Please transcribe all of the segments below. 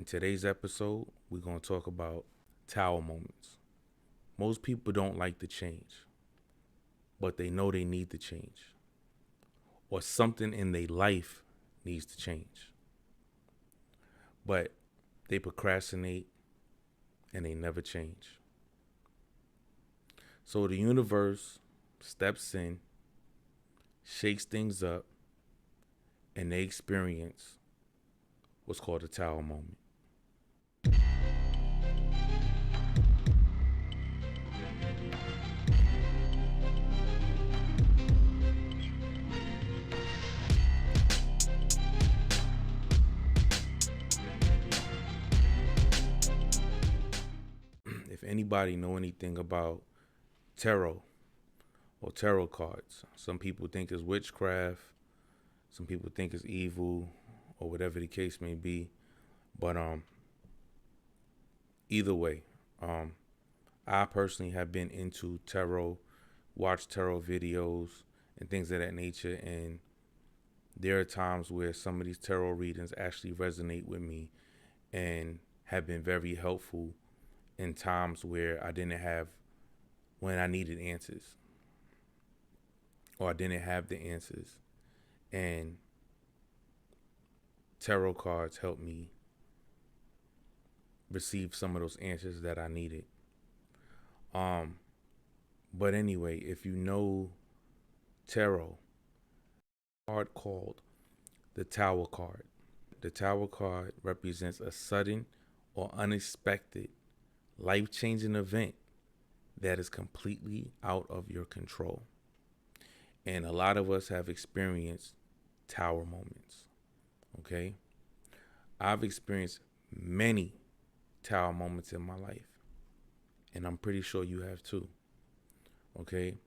In today's episode, we're going to talk about tower moments. Most people don't like the change, but they know they need to change, or something in their life needs to change. But they procrastinate and they never change. So the universe steps in, shakes things up, and they experience what's called a tower moment. If anybody know anything about tarot or tarot cards, some people think it's witchcraft, some people think it's evil, or whatever the case may be. But either way, I personally have been into tarot, watched tarot videos and things of that nature, and there are times where some of these tarot readings actually resonate with me and have been very helpful in times where when I needed answers or I didn't have the answers. And tarot cards helped me receive some of those answers that I needed. But anyway, if you know tarot, card called the Tower card. The Tower card represents a sudden or unexpected life-changing event that is completely out of your control. And a lot of us have experienced tower moments. Okay? I've experienced many tower moments in my life. And I'm pretty sure you have too. Okay?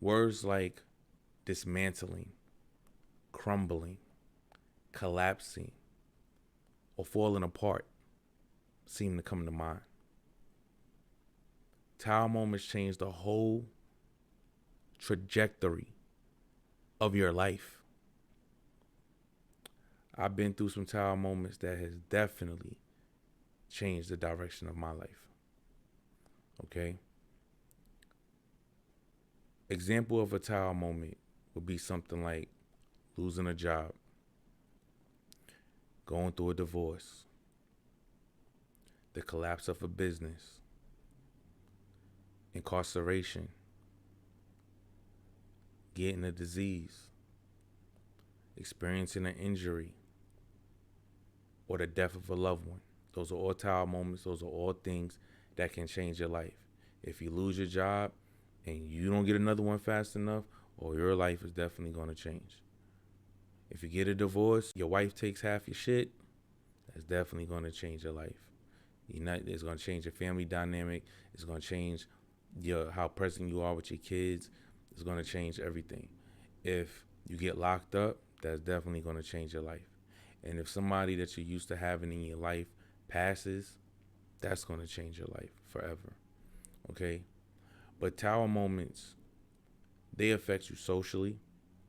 Words like dismantling, crumbling, collapsing, or falling apart seem to come to mind. Tower moments change the whole trajectory of your life. I've been through some tower moments that has definitely changed the direction of my life. Okay? Example of a tower moment would be something like losing a job, going through a divorce, the collapse of a business, incarceration, getting a disease, experiencing an injury, or the death of a loved one. Those are all tower moments. Those are all things that can change your life. If you lose your job and you don't get another one fast enough, or your life is definitely going to change. If you get a divorce, your wife takes half your shit, that's definitely going to change your life. It's going to change your family dynamic. It's going to change how present you are with your kids. It's going to change everything. If you get locked up, that's definitely going to change your life. And if somebody that you're used to having in your life passes, that's going to change your life forever. Okay? But tower moments, they affect you socially.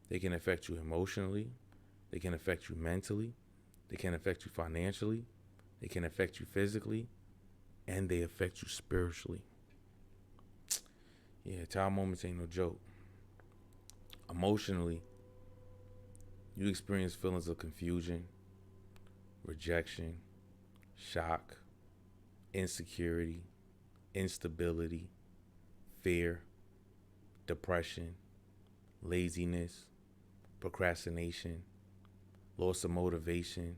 They can affect you emotionally. They can affect you mentally. They can affect you financially. They can affect you physically. And they affect you spiritually. Yeah, tower moments ain't no joke. Emotionally, you experience feelings of confusion, rejection, shock, insecurity, instability, fear, depression, laziness, procrastination, loss of motivation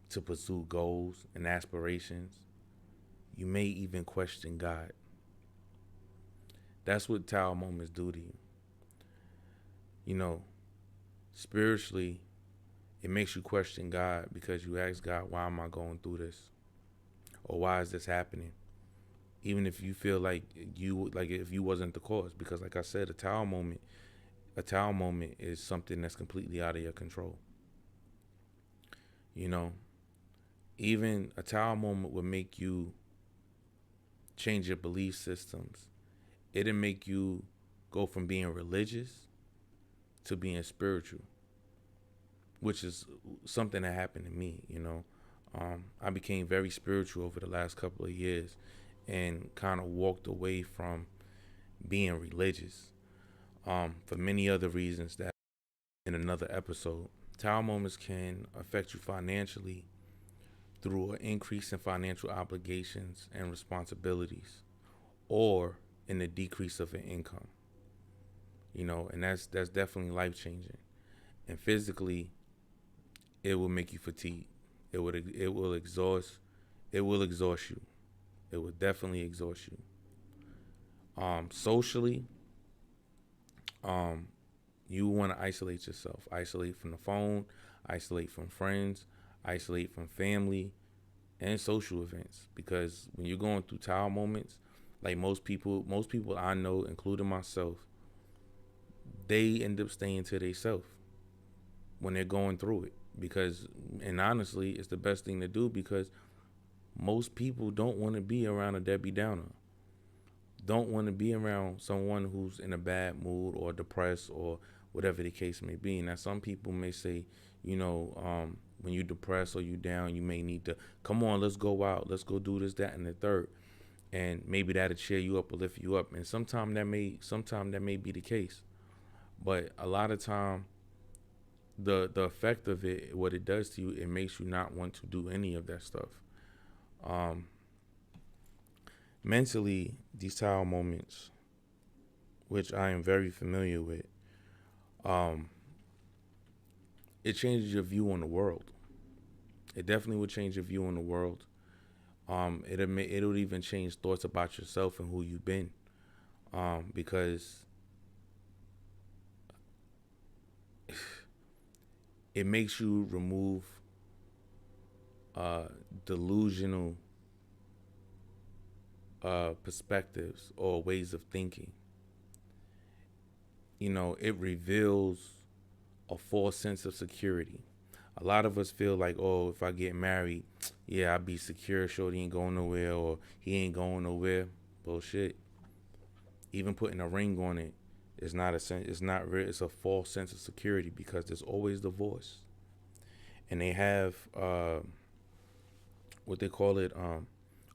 to pursue goals and aspirations. You may even question God. That's what tower moments do to you. You know, spiritually, it makes you question God because you ask God, why am I going through this? Or why is this happening? Even if you feel like if you wasn't the cause. Because like I said, a tower moment is something that's completely out of your control. You know, even a tower moment would make you change your belief systems. It'll make you go from being religious to being spiritual. which is something that happened to me. I became very spiritual over the last couple of years, and kind of walked away from being religious, for many other reasons that in another episode. Tower moments can affect you financially through an increase in financial obligations and responsibilities, or in the decrease of an income. And that's definitely life changing. And physically, it will make you fatigued. It will exhaust you. It will definitely exhaust you. Socially, you want to isolate yourself. Isolate from the phone, isolate from friends, isolate from family and social events. Because when you're going through tower moments, like most people I know, including myself, they end up staying to themselves when they're going through it. And honestly, it's the best thing to do, because most people don't want to be around a Debbie Downer. Don't want to be around someone who's in a bad mood or depressed or whatever the case may be. Now, some people may say, when you're depressed or you down, you may need to come on, let's go out, let's go do this, that, and the third, and maybe that'll cheer you up or lift you up. And sometimes that may be the case, but a lot of time, the effect of it, what it does to you, it makes you not want to do any of that stuff. Mentally, these tower moments, which I am very familiar with, it changes your view on the world. It definitely would change your view on the world. It'll even change thoughts about yourself and who you've been, because it makes you remove delusional perspectives or ways of thinking. It reveals a false sense of security. A lot of us feel like, oh, if I get married, yeah, I'll be secure. Shorty ain't going nowhere, or he ain't going nowhere. Bullshit. Even putting a ring on it is not a sense. It's not real. It's a false sense of security, because there's always divorce, and they have what they call it,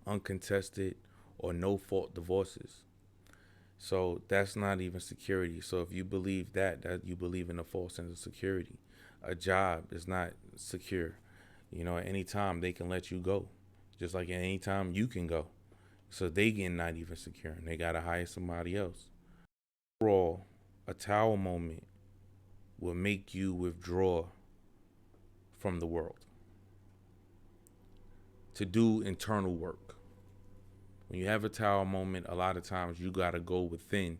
uncontested or no fault divorces. So that's not even security. So if you believe that you believe in a false sense of security. A job is not secure. At any time they can let you go, just like at any time you can go. So they get not even secure, and they gotta hire somebody else. Overall, a tower moment will make you withdraw from the world to do internal work. When you have a tower moment, a lot of times you gotta go within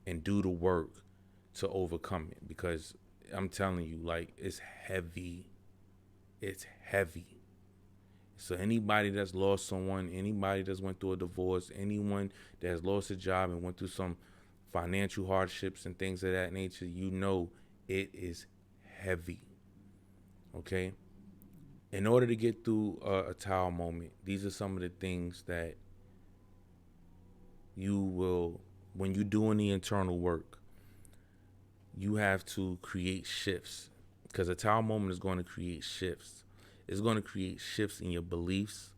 and do the work to overcome it, because I'm telling you, like, it's heavy. It's heavy. So anybody that's lost someone, anybody that's went through a divorce, anyone that has lost a job and went through some financial hardships and things of that nature, it is heavy. Okay? In order to get through a tower moment, these are some of the things that you will, when you're doing the internal work, you have to create shifts, because a tower moment is going to create shifts. It's going to create shifts in your beliefs.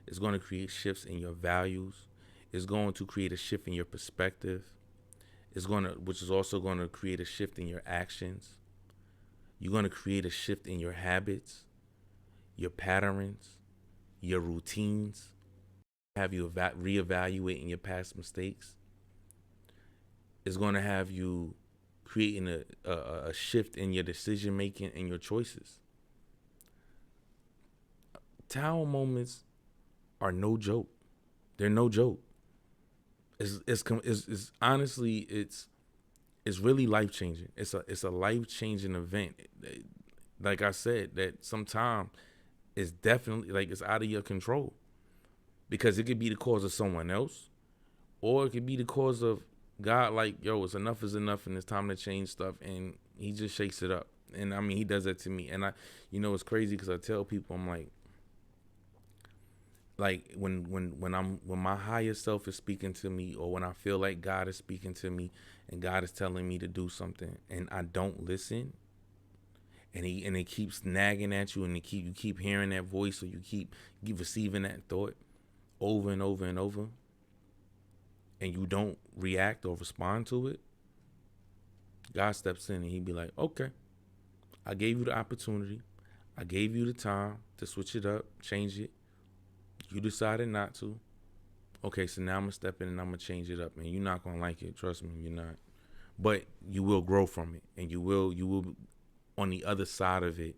It's going to create shifts in your values. It's going to create a shift in your perspective. Which is also going to create a shift in your actions. You're going to create a shift in your habits, your patterns, your routines. Have you reevaluating your past mistakes. It's going to have you creating a shift in your decision making and your choices. Tower moments are no joke. They're no joke. It's honestly, it's really life changing. It's a life changing event. Like I said, that sometimes it's definitely, like, it's out of your control, because it could be the cause of someone else, or it could be the cause of God. Like, yo, it's enough is enough, and it's time to change stuff, and He just shakes it up. And I mean, He does that to me, and it's crazy, because I tell people, I'm like when my higher self is speaking to me, or when I feel like God is speaking to me and God is telling me to do something and I don't listen, and it keeps nagging at you, and you keep hearing that voice, or you keep receiving that thought over and over and over, and you don't react or respond to it, God steps in and he be like, okay, I gave you the opportunity. I gave you the time to switch it up, change it. You decided not to. Okay, so now I'm going to step in and I'm going to change it up. And you're not going to like it. Trust me, you're not. But you will grow from it. And you will, on the other side of it,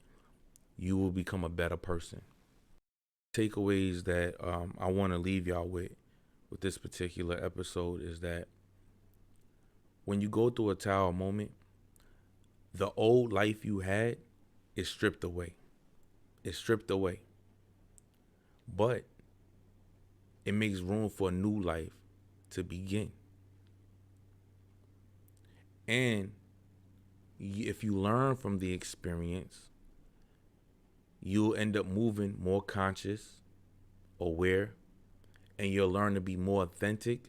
you will become a better person. Takeaways that I want to leave y'all with this particular episode is that when you go through a tower moment, the old life you had is stripped away. It's stripped away. But it makes room for a new life to begin. And if you learn from the experience, you'll end up moving more conscious, aware, and you'll learn to be more authentic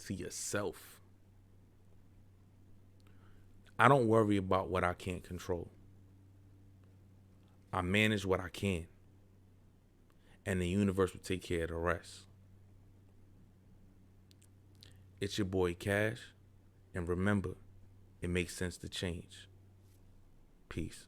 to yourself. I don't worry about what I can't control. I manage what I can, and the universe will take care of the rest. It's your boy KASH, and remember, it makes sense to change. Peace.